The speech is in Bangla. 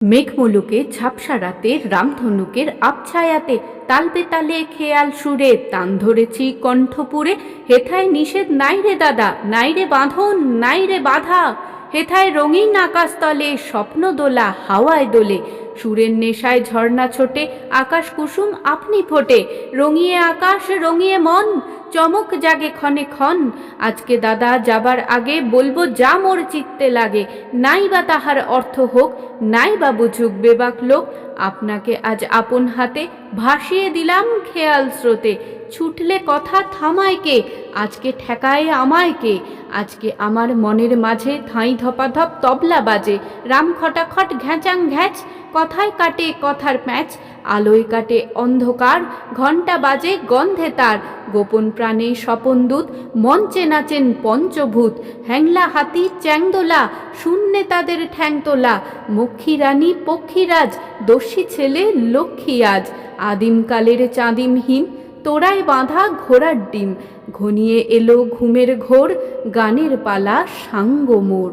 মেঘমুলুকে ঝাপসা রাতে রামধনুকের আবছায়াতে তাল বেতালে খেয়াল সুরে তান ধরেছি কণ্ঠপুরে। হেথায় নিষেধ নাই রে দাদা, নাই রে বাঁধন, নাই রে বাধা। হেথায় রঙিন আকাশতলে স্বপ্ন দোলা হাওয়ায় দোলে। সুরের নেশায় ঝর্ণা ছোটে, আকাশ কুসুম আপনি ফোটে। রঙিয়ে আকাশ রঙিয়ে মন, চমক জাগে ক্ষণে ক্ষণ। আজকে দাদা যাবার আগে বলবো যা মোর চিত্তে লাগে। নাই বা তাহার অর্থ হোক, নাই বা বুঝুক বেবাক লোক। আপনাকে আজ আপন হাতে ভাসিয়ে দিলাম খেয়াল স্রোতে। ছুটলে কথা থামায় কে, আজকে ঠেকায় আমায় কে। আজকে আমার মনের মাঝে ধাঁই ধপাধপ তবলা বাজে। রাম খটাখট ঘ্যাচাং ঘ্যাচ, কথায় কাটে কথার প্যাঁচ। আলোয় কাটে অন্ধকার, ঘণ্টা বাজে গন্ধে তার। গোপন প্রাণে স্বপন দূত, মঞ্চে নাচেন পঞ্চভূত। হ্যাংলা হাতি চ্যাংদোলা, শূন্যে তাদের ঠ্যাং তোলা। মক্ষী রানী পক্ষীরাজ, দস্যি ছেলে লক্ষ্মী আজ। আদিমকালের চাঁদিম হিম, তোড়ায় বাঁধা ঘোড়ার ডিম। ঘনিয়ে এলো ঘুমের ঘোর, গানের পালা সাঙ্গ মোর।